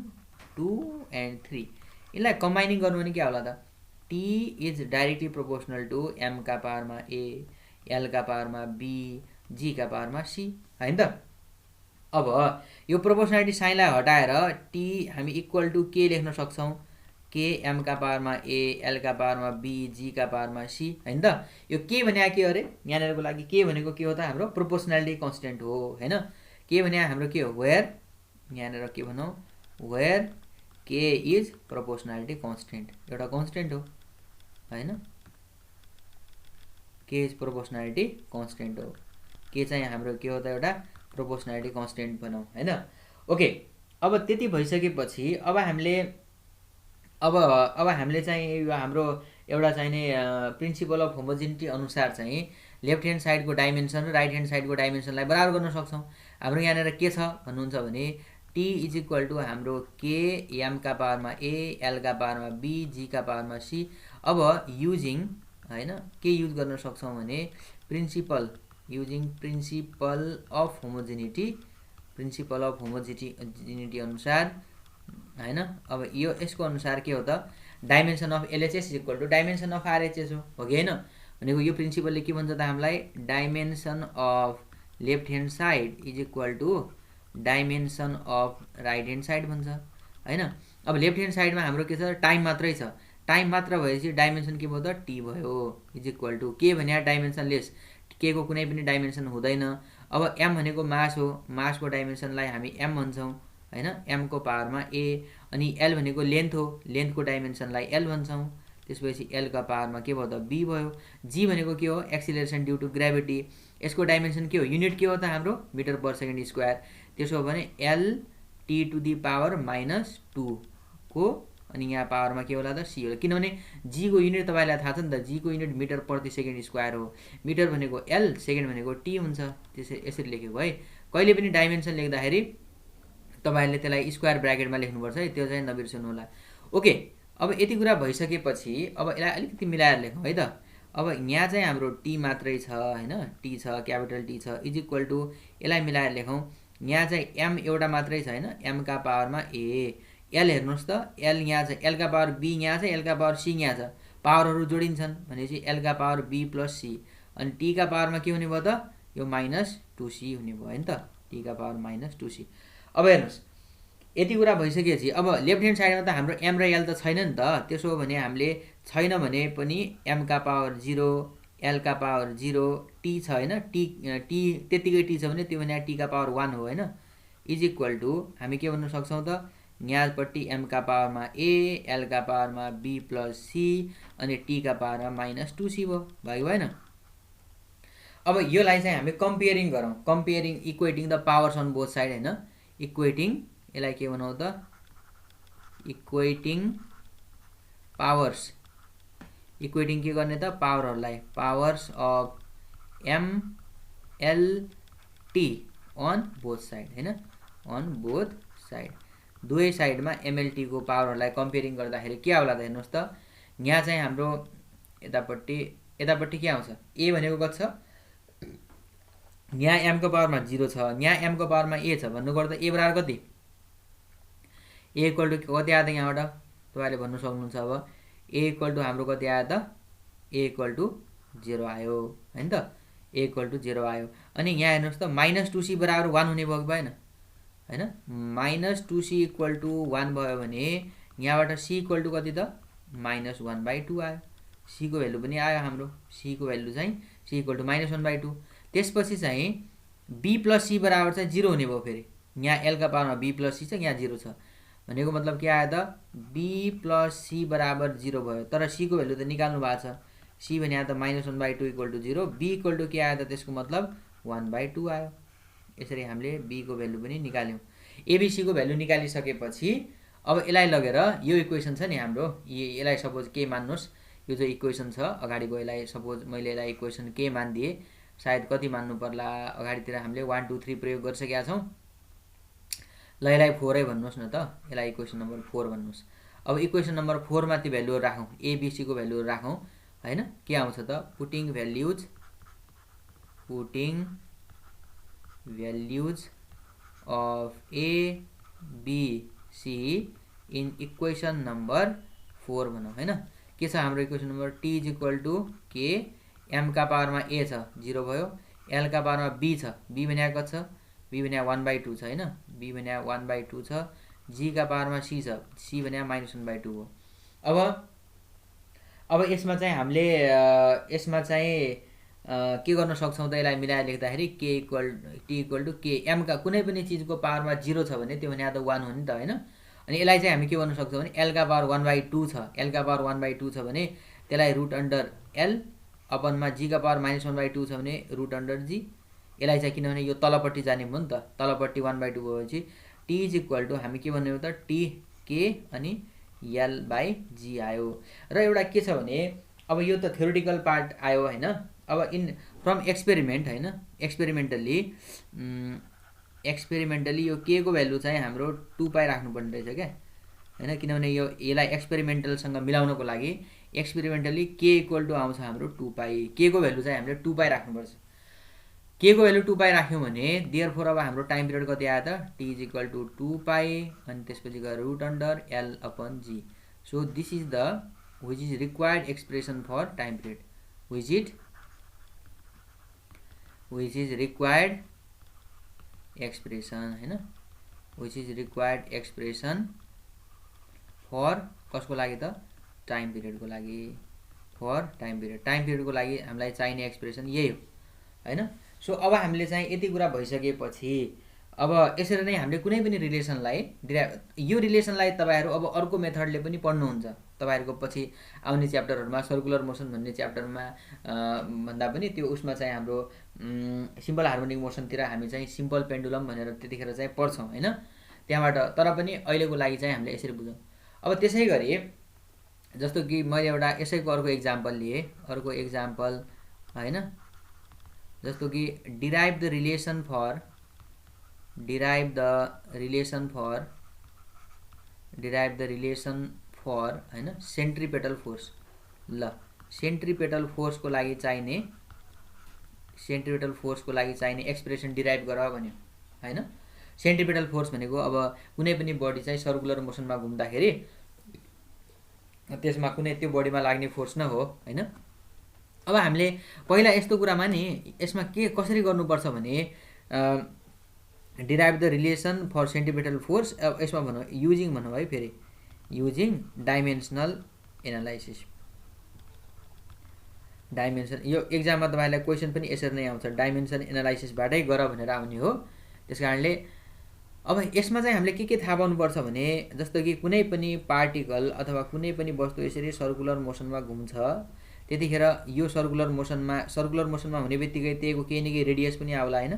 2 एन्ड 3, यिनलाई कम्बाइनिङ गर्नु भने के होला त, T is directly proportional to एमका पावरमा ए, एलका पावरमा बी, जीका पावरमा सी हैन त। अब यो प्रोपोर्सनालिटी साइनलाई हटाएर टी हामी इक्वल टु के लेख्न सक्छौँ, के एमका पावरमा ए, एलका पावरमा बी, जीका पावरमा सी हैन त। यो के भने के अरे यहाँनिरको लागि के भनेको के हो त, हाम्रो प्रोपोर्सनालिटी कन्स्टेन्ट हो हैन। के भने हाम्रो के हो, वेयर यहाँनिर के भनौँ, वेयर के इज प्रोपोर्सनालिटी कन्स्टेन्ट, एउटा कन्स्टेन्ट हो हैन, के इज प्रोपोर्सनालिटी कन्स्टेन्ट हो। के चाहिँ हाम्रो के हो त, एउटा प्रोपोर्सनालिटी कन्स्टेन्ट भनौँ हैन। ओके, अब त्यति भइसकेपछि अब हामीले चाहिँ यो हाम्रो एउटा चाहिने प्रिन्सिपल अफ होमोजेनिटी अनुसार चाहिँ लेफ्ट ह्यान्ड साइडको डाइमेन्सन र राइट ह्यान्ड साइडको डाइमेन्सनलाई बराबर गर्न सक्छौँ। हाम्रो यहाँनिर के छ भन्नुहुन्छ भने टी इज इक्वल टु हाम्रो के एमका पावरमा ए, एलका पावरमा बी, जीका पावरमा सी। अब युजिङ हैन के युज गर्न सक्छौँ भने प्रिन्सिपल अफ होमोजेनिटी अनुसार हैन। अब यो यसको अनुसार के हो त, dimension of LHS is equal to dimension of RHS हो कि हैन। भनेको यो प्रिन्सिपलले के भन्छ त हामीलाई, dimension of left hand side is equal to dimension of right hand side भन्छ हैन। अब लेफ्ट ह्यान्ड साइडमा हाम्रो के छ, टाइम मात्रै छ, टाइम मात्र भएपछि डाइमेन्सन के भयो त, टी भयो इज इक्वल टु के भने डाइमेन्सन लेस, के को कुनै पनि डाइमेन्सन हुँदैन। अब एम भनेको मास हो, मासको डाइमेन्सनलाई हामी एम भन्छौँ हैन, एमको पावरमा ए। अनि एल भनेको लेन्थ हो, लेन्थको डाइमेन्सनलाई एल भन्छौँ। त्यसपछि एलका पावरमा के भयो त, बी भयो। जी भनेको के हो, एक्सिलरेसन ड्यु टु ग्राभिटी, यसको डाइमेन्सन के हो, युनिट के हो त हाम्रो मिटर पर सेकेन्ड स्क्वायर। त्यसो हो भने L T to the power -2 को अनि यहाँ पावरमा के होला त, सी होला। किनभने जी को युनिट तपाईँलाई थाहा छ नि त, जी को युनिट मिटर प्रति सेकेन्ड स्क्वायर हो, मिटर भनेको एल, सेकेन्ड भनेको टी हुन्छ। यसरी लेखेको है। कहिले पनि डाइमेन्सन लेख्दाखेरि तपाईँले त्यसलाई स्क्वायर ब्राकेटमा लेख्नुपर्छ है, त्यो चाहिँ नबिर्सनु होला। ओके, अब यति कुरा भइसकेपछि अब यसलाई अलिकति मिलाएर लेखौँ है त। अब यहाँ चाहिँ हाम्रो टी मात्रै छ हैन, टी छ, क्यापिटल टी छ इज इक्वल टु, यसलाई मिलाएर लेखौँ। यहाँ चाहिँ एम एउटा मात्रै छ हैन, एमका पावरमा ए, एल हेर्नुहोस् त, एल यहाँ छ, एलका पावर बी यहाँ छ, एलका पावर सी यहाँ छ, पावरहरू जोडिन्छन् भनेपछि एलका पावर बी प्लस सी। अनि टीका पावरमा के हुने भयो त, यो -2c हुने भयो हैन त, टीका पावर -2c। अब हेर्नुहोस् यति कुरा भइसकेपछि अब लेफ्ट ह्यान्ड साइडमा त हाम्रो एम र एल त छैन नि त। त्यसो हो भने हामीले छैन भने पनि एमका पावर 0, एलका पावर 0, टी छ हैन, टी त्यतिकै टी छ भने त्यो भने टीका पावर 1 हो हैन, इज इक्वल टु हामी के भन्न सक्छौँ त, यहाँपट्टि एमका पावरमा ए, एलका पावरमा बी प्लस सी अनि टीका पावरमा -2c भयो भएन। अब योलाई चाहिँ हामी कम्पेयरिङ गरौँ, comparing equating the powers on both side हैन, इक्वेटिङ यसलाई के भनौँ त, इक्वेटिङ पावर्स, इक्वेटिङ के गर्ने त, पावरहरूलाई, powers of M L T on both side हैन, अन बोथ साइड, दुवै साइडमा एमएलटी को पावरहरूलाई कम्पेयरिङ गर्दाखेरि के होला त हेर्नुहोस् त, यहाँ चाहिँ हाम्रो यतापट्टि यतापट्टि के आउँछ ए भनेको कति छ यहाँ m को पावरमा 0 छ यहाँ m को पावरमा a छ भन्नुपर्दा a बराबर कति a इक्वल टु कति आयो त यहाँबाट तपाईले भन्नु सक्नुहुन्छ अब a इक्वल टु हाम्रो कति आयो त a इक्वल टु 0 आयो हैन त a इक्वल टु 0 आयो अनि यहाँ हेर्नुस् त -2c बराबर 1 हुने भयो कि भएन हैन -2c इक्वल टु 1 भयो भने यहाँबाट c इक्वल टु कति त -1/2 आयो c को भ्यालु पनि आयो हाम्रो c को भ्यालु चाहिँ c इक्वल टु -1/2 त्यसपछि चाहिँ b + c बराबर चाहिँ 0 हुने भयो फेरि यहाँ l का पावरमा b + c छ यहाँ 0 छ भनेको मतलब के आयो त b + c बराबर 0 भयो तर c को भ्यालु त निकाल्नु भएको छ c भने त -1/2 equal to 0 b equal to के आयो त त्यसको मतलब 1/2 आयो यसरी हामीले b को भ्यालु पनि निकाल्यौं abc को भ्यालु निकालिसकेपछि अब यसलाई लगेर यो इक्वेसन छ नि हाम्रो यसलाई सपोज के मान्नुस् यो जो इक्वेसन छ अगाडिको यसलाई सपोज मैले यसलाई इक्वेसन के मान दिए सायद कति मान्नु पर्ला अगाडितिर हामीले 1 2 3 प्रयोग गरिसकेका छौं ल यसलाई 4 है भन्नुस् न त यसलाई इक्वेसन नम्बर 4 भन्नुस् अब इक्वेसन नम्बर 4 मा ती भ्यालुहरु राखौं a b c को भ्यालुहरु राखौं हैन के आउँछ त putting values of a b c in equation number 4 भनौं हैन के छ हाम्रो equation number t = k m का पावरमा a छ 0 भयो l का पावरमा b छ b भनेको कति छ b भनेको 1/2 छ हैन b भनेको 1/2 छ g का पावरमा c छ c भनेको -1/2 हो अब यसमा चाहिँ हामीले यसमा चाहिँ के गर्न सक्छौं त यसलाई मिलाएर लेख्दाखेरि k m का कुनै पनि चीजको पावरमा 0 छ भने त्यो भनेको त 1 हो नि त हैन अनि यसलाई चाहिँ हामी के गर्न सक्छौं भने l का पावर 1/2 छ l का पावर 1/2 छ भने त्यसलाई √l अपन मा g का पावर -1/2 छ भने √g यसलाई चाहिँ किनभने यो तलपट्टि जाने भयो नि त तलपट्टि 1/2 भएपछि t हामी के भन्ने हो त t k अनि l/g आयो र एउटा के छ भने अब यो त थ्योरेटिकल पार्ट आयो हैन अब इन फ्रम एक्सपेरिमेन्ट हैन एक्सपेरिमेन्टली यो k को भ्यालु चाहिँ हाम्रो 2π राख्नु पर्ने रहेछ के हैन किनभने यो यसलाई एक्सपेरिमेन्टल सँग मिलाउनको लागि एक्सपेरिमेन्टली k = आउँछ हाम्रो 2π k को भ्यालु चाहिँ हामीले 2π राख्नु पर्छ k को भ्यालु 2π राख्यौं भने देयरफोर अब हाम्रो टाइम पिरियड कति आयो त t = 2π अनि त्यसपछि गएर √l/g so this is the which is required expression for time period which is required expression हैन which is required expression for कसको लागि त टाइम पिरियड को लागि for टाइम पिरियड को लागि हामीलाई चाहिने एक्सप्रेसन यही हो हैन सो अब हामीले चाहिँ यति कुरा भइसकेपछि अब यसरी नै हामीले कुनै पनि रिलेसनलाई यो रिलेसनलाई तपाईहरु अब अर्को मेथडले पनि पढ्नु हुन्छ तपाईहरुको पछि आउने च्याप्टरहरुमा सर्कुलर मोसन भन्ने च्याप्टरमा भन्दा पनि त्यो उसमा चाहिँ हाम्रो सिम्पल हार्मोनिक मोसन तिर हामी चाहिँ सिम्पल पेन्डुलम भनेर त्यतिखेर चाहिँ पढ्छौं हैन त्यहाँबाट तर पनि अहिलेको लागि चाहिँ हामीले यसरी बुझौं अब त्यसैगरी जस्तो कि मैले एउटा यसैको अर्को एक्जाम्पल लिए अर्को एक्जाम्पल हैन जस्तो कि derive the relation for हैन सेन्ट्रिपेटल फोर्स ल सेन्ट्रिपेटल फोर्स को लागि चाहिने एक्सप्रेसन डिराइभ गर भन्यो हैन सेन्ट्रिपेटल फोर्स भनेको अब कुनै पनि बडी चाहिँ सर्कुलर मोसनमा घुम्दाखेरि त्यसमा कुनै त्यो बडीमा लाग्ने फोर्स न हो हैन अब हामीले पहिला यस्तो कुरामा नि यसमा के कसरी गर्नुपर्छ भने derive the relation for centripetal force यसमा भनौं युजिङ भनौं है फेरि युजिङ डाइमेन्सनल एनालाइसिस यो एक्जाममा तपाईलाई क्वेशन पनि यसरी नै आउँछ डाइमेन्सन एनालाइसिस बाटै गर भनेर आउने हो त्यसकारणले अब यसमा चाहिँ हामीले के थाहा पाउनु पर्छ भने जस्तो कि कुनै पनि पार्टिकल अथवा कुनै पनि वस्तु यसरी सर्कुलर मोसनमा घुम्छ त्यतिखेर यो सर्कुलर मोसनमा हुनेबित्तिकै त्यसको केही न केही रेडियस पनि आउला हैन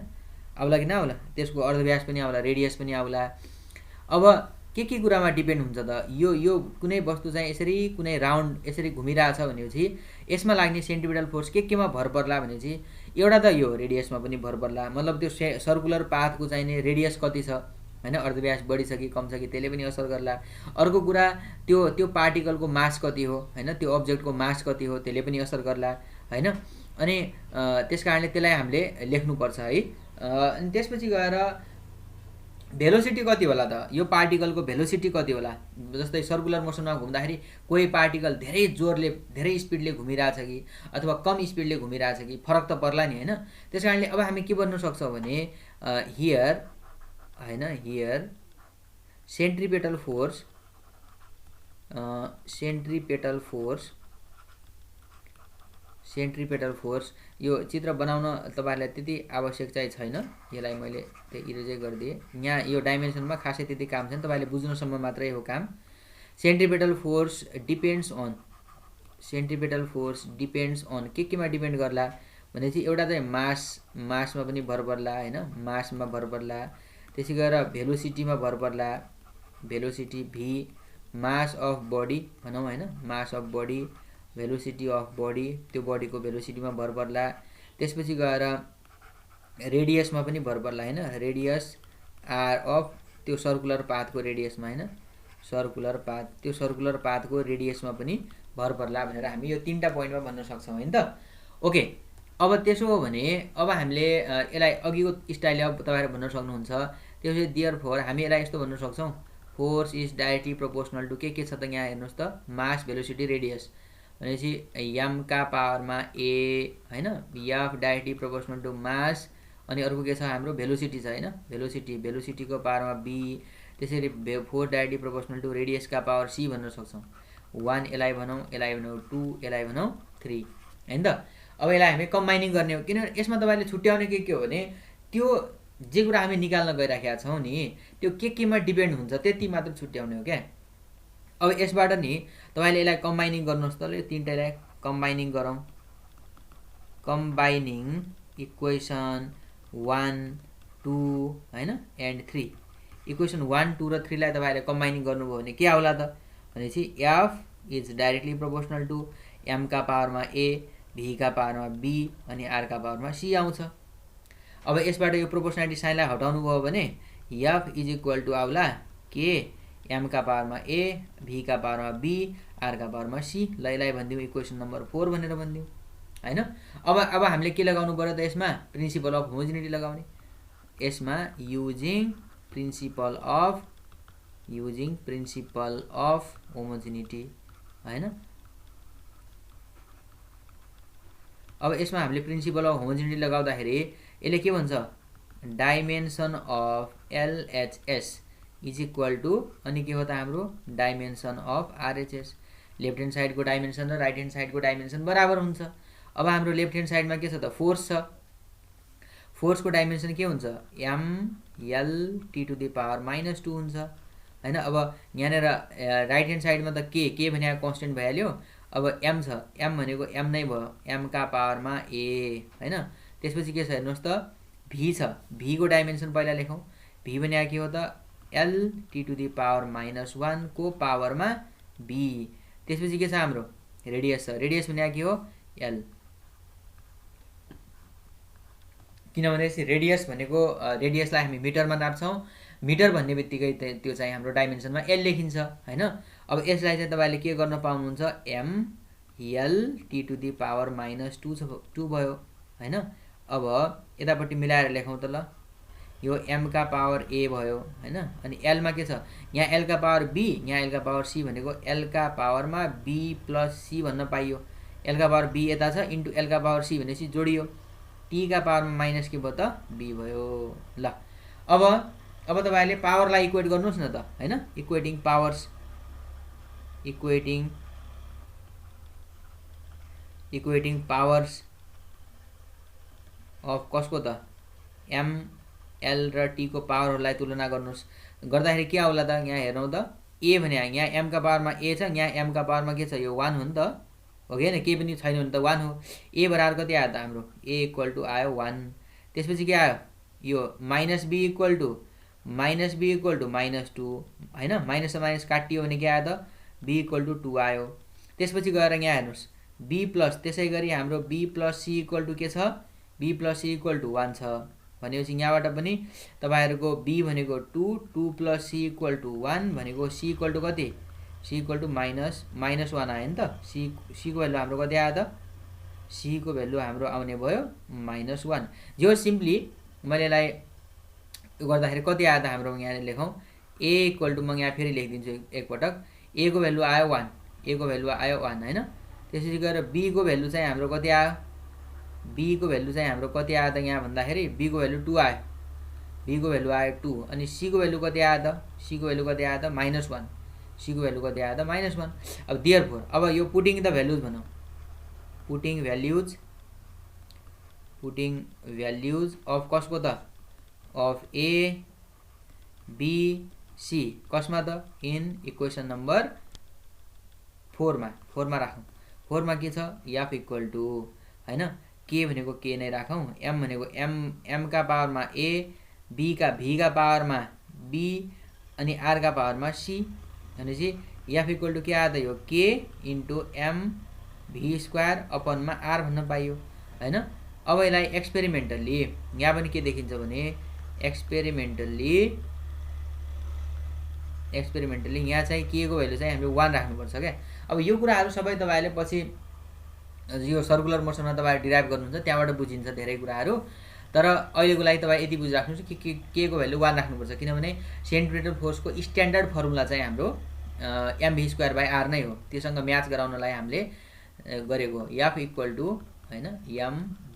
आउला कि नआउला त्यसको अर्धव्यास पनि आउला रेडियस पनि आउला अब के कुरामा डिपेन्ड हुन्छ त यो कुनै वस्तु चाहिँ यसरी कुनै राउन्ड यसरी घुमिरहेछ भनेपछि यसमा लाग्ने सेन्ट्रिपेटल फोर्स केमा भर पर्ला भनेपछि एउटा त यो रेडियसमा पनि भर पर्ला मतलब त्यो सर्कुलर पाथको चाहिने रेडियस कति छ हैन अर्धव्यास बढी छ कि कम छ कि त्यसले पनि असर गर्ला अर्को कुरा त्यो पार्टिकलको मास कति हो हैन त्यो अब्जेक्टको मास कति हो त्यसले पनि असर गर्ला हैन। अनि त्यस कारणले त्यसलाई हामीले लेख्नुपर्छ है। अनि त्यसपछि गएर भेलोसिटी कति होला त, यो पार्टिकलको भेलोसिटी कति होला। जस्तै सर्कुलर मोसनमा घुम्दाखेरि कोही पार्टिकल धेरै जोरले धेरै स्पिडले घुमिरहेछ कि अथवा कम स्पिडले घुमिरहेछ कि फरक त पर्ला नि हैन। त्यस कारणले अब हामी के भन्नु सक्छौँ भने हियर हैन, here centripetal force centripetal force यो चित्र बनाउन तपाईहरुलाई त्यति आवश्यक चाहिँ छैन, यसलाई मैले त्यही इरेजै गरिदिए। यहाँ यो डाइमेन्सनमा खासै त्यति काम छैन, तपाईले बुझ्नुसम्म मात्रै हो काम। सेन्ट्रिपेटल फोर्स डिपेन्ड्स अन केमा डिपेन्ड गर्ला भनेपछि एउटा चाहिँ मासमा पनि भर पर्ला हैन, मासमा भर पर्ला। त्यसै गरेर भेलोसिटीमा भर पर्ला, velocity V, mass of body भनौँ हैन, mass of body, velocity of body, त्यो बडीको भेलोसिटीमा भर पर्ला। त्यसपछि गएर रेडियसमा पनि भर पर्ला हैन, रेडियस आर अफ त्यो सर्कुलर पाथको रेडियसमा हैन, सर्कुलर पाथ, त्यो सर्कुलर पाथको रेडियसमा पनि भर पर्ला भनेर हामी यो तीनटा पोइन्टमा भन्न सक्छौँ हैन त। ओके, अब त्यसो हो भने अब हामीले यसलाई अघिको स्टाइलले अब तपाईहरु भन्न सक्नुहुन्छ। त्यसपछि देयरफोर हामी यसलाई यस्तो भन्न सक्छौँ, force is directly proportional to के छ त यहाँ हेर्नुस् त, मास भेलोसिटी रेडियस भनेपछि m का पावरमा a हैन, f directly proportional to mass, अनि अर्को के छ हाम्रो भेलोसिटी छ हैन, भेलोसिटीको पावरमा b, त्यसरी force directly proportional to radius का पावर c भन्न सक्छौँ। 1 यसलाई भनौँ, यसलाई भनौँ 2, यसलाई भनौँ 3 हैन त। अब यसलाई हामी कम्बाइनिङ गर्ने हो, किनभने यसमा तपाईले छुट्याउने के हो भने त्यो जे कुरा हामी निकाल्न गइराखेका छौँ नि त्यो केमा डिपेन्ड हुन्छ त्यति मात्र छुट्याउने हो क्या। अब यसबाट नि तपाईले यसलाई कम्बाइनिङ गर्नुहोस् त, ल तीनटालाई कम्बाइनिङ गरौँ। कम्बाइनिङ इक्वेसन 1 2 हैन एन्ड 3, इक्वेसन 1 2 र 3 लाई तपाईले कम्बाइनिङ गर्नुभयो भने के आउला त भनेपछि f is directly proportional to m का पावरमा a, v का पावरमा b अनि r का पावरमा c आउँछ। अब यसबाट यो प्रोपोर्सनालिटी साइनलाई हटाउनु भयो भने f इज इक्वल टु आउला k, m का पावरमा a, v का पावरमा b, r का पावरमा c। ल यसलाई भन्दियौ इक्वेसन नम्बर 4 भनेर भन्दियौ हैन। अब हामीले के लगाउनु पर्यो त यसमा, प्रिन्सिपल अफ होमोजेनिटी लगाउने। यसमा युजिङ प्रिन्सिपल अफ होमोजेनिटी हैन। अब यसमा हामीले प्रिन्सिपल अफ होमोजेनिटी लगाउँदाखेरि यसले के भन्छ, dimension of LHS is equal to, अनि के हो त हाम्रो dimension of RHS। Left hand साइडको डाइमेन्सन र राइट ह्यान्ड साइडको डाइमेन्सन बराबर हुन्छ। अब हाम्रो लेफ्ट ह्यान्ड साइडमा के छ त, फोर्स छ, फोर्सको डाइमेन्सन के हुन्छ mLT⁻² हुन्छ हैन। अब यहाँनेर राइट ह्यान्ड साइडमा त के भने कन्स्टेन्ट भइहाल्यो। अब m छ, m भनेको m नै भयो, m का पावरमा a हैन। त्यसपछि के छ हेर्नुस् त, v छ, v को डाइमेन्सन पहिला लेखौँ। v भने के हो त L⁻⁻1 को पावरमा b। त्यसपछि के छ हाम्रो रेडियस छ, रेडियस भने के हो l, किनभने रेडियस भनेको रेडियसलाई हामी मिटरमा नाप्छौँ, मिटर भन्ने बित्तिकै त्यो चाहिँ हाम्रो डाइमेन्सनमा l लेखिन्छ हैन। अब यसलाई चाहिँ तपाईले के गर्न पाउनुहुन्छ, mLT⁻² भयो हैन। अब यतापट्टि मिलाएर लेखौँ त, ल यो m का पावर a भयो हैन, अनि l मा के छ, यहाँ l का पावर b, यहाँ l का पावर c भनेको l का पावरमा b प्लस c भन्न पाइयो। l का पावर b यता छ इन्टु l का पावर c भनेपछि जोडियो, t का पावरमा माइनस के भयो त b भयो। ल अब तपाईले पावरलाई इक्वेट गर्नुहोस् न त हैन, इक्वेटिङ पावर्स अफ कसको त m l र t को पावरहरूलाई तुलना गर्नुहोस्, गर्दाखेरि के आउला त, यहाँ हेरौँ त a भने यहाँ m का पावरमा a छ, यहाँ m का पावरमा के छ यो 1 हो नि त, हो कि हैन, केही पनि छैन भने त 1 हो। a बराबर कति आयो त हाम्रो, a इक्वल टु आयो 1। त्यसपछि के आयो यो माइनस b इक्वल टु -2 हैन, माइनस र माइनस काटियो भने के आयो त b इक्वल टु 2 आयो। त्यसपछि गएर यहाँ हेर्नुस् b प्लस, त्यसै गरी हाम्रो b plus c equal to के छ, b plus c equal to 1 छ भनेपछि यहाँबाट पनि तपाईहरुको b भनेको 2, 2 प्लस c इक्वल टु 1 भनेको c इक्वल टु कति, c इक्वल टु -1 आयो नि त। c को भ्यालु हाम्रो कति आयो त सी को भ्यालु हाम्रो आउने भयो -1। जो सिम्पली मैले यसलाई गर्दाखेरि कति आयो त हाम्रो यहाँ लेखौँ a इक्वल टु म यहाँ फेरि लेखिदिन्छु एकपटक a को भ्यालु आयो 1 a को भ्यालु आयो 1 हैन। त्यसपछि गएर b को भ्यालु चाहिँ हाम्रो कति आयो b को भ्यालु चाहिँ हाम्रो कति आयो त यहाँ भन्दाखेरि b को भ्यालु 2 आयो b को भ्यालु आयो 2 अनि c को भ्यालु कति आयो त c को भ्यालु कति आयो त -1 c को भ्यालु कति आयो त -1। अब देयरफोर अब यो पुटिङ द भ्यालुज भनौँ पुटिङ भ्याल्युज अफ कसको त अफ a b c कसमा त इन इक्वेसन नम्बर 4 मा राखौँ 4 मा के छ f इक्वल टु हैन k भनेको k नै राखौँ m भनेको m का पावरमा a b का v का पावरमा b अनि r का पावरमा c भनेपछि f इक्वल टु के आयो त यो k into m v square अपनमा r भन्न पाइयो हैन। अब यसलाई एक्सपेरिमेन्टली यहाँ पनि के देखिन्छ भने एक्सपेरिमेन्टली यहाँ चाहिँ के को भ्यालु चाहिँ हामीले 1 राख्नुपर्छ क्या। अब यो कुराहरू सबै तपाईले पछि यो सर्कुलर मोसनमा तपाईले डिराइभ गर्नुहुन्छ त्यहाँबाट बुझिन्छ धेरै कुराहरू। तर अहिलेको लागि तपाईँ यति बुझिराख्नुहोस् कि के को भ्यालु 1 राख्नुपर्छ किनभने सेन्टिमिटर फोर्सको स्ट्यान्डर्ड फर्मुला चाहिँ हाम्रो mv²/r नै हो। त्योसँग म्याच गराउनलाई हामीले गरेको f इक्वल टु हैन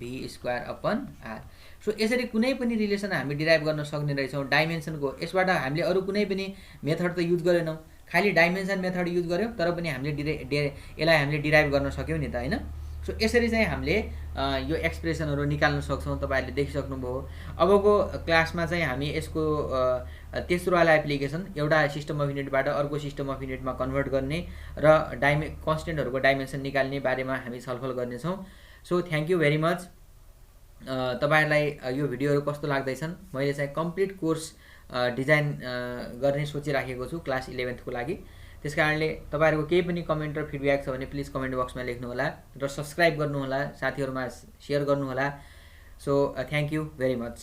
mv²/r। सो यसरी कुनै पनि रिलेसन हामी डिराइभ गर्न सक्ने रहेछौँ डाइमेन्सनको। यसबाट हामीले अरू कुनै पनि मेथड त युज गरेनौँ खाली डाइमेन्सन मेथड युज गर्यौँ तर पनि हामीले यसलाई हामीले डिराइभ गर्न सक्यौँ नि त हैन। सो यसरी चाहिँ हामीले यो एक्सप्रेसनहरू निकाल्न सक्छौँ तपाईहरुले देखिसक्नुभयो। अबको क्लासमा चाहिँ हामी यसको तेस्रो वाला एप्लिकेसन एउटा सिस्टम अफ युनिटबाट अर्को सिस्टम अफ युनिटमा कन्भर्ट गर्ने र कन्स्टेन्टहरुको डाइमेन्सन निकाल्ने बारेमा हामी छलफल गर्नेछौँ। So thank you very much. तपाईहरुलाई यो भिडियोहरु कस्तो लाग्दैछन्? मैले चाहिँ कम्प्लिट कोर्स डिजाइन गर्ने सोचिराखेको छु क्लास 11th को लागि। त्यसकारणले तपाईहरुको केही पनि कमेन्ट र फिडब्याक छ भने प्लिज कमेन्ट बक्समा लेख्नु होला र सब्स्क्राइब गर्नु होला, साथीहरुमा शेयर गर्नु होला। So thank you very much.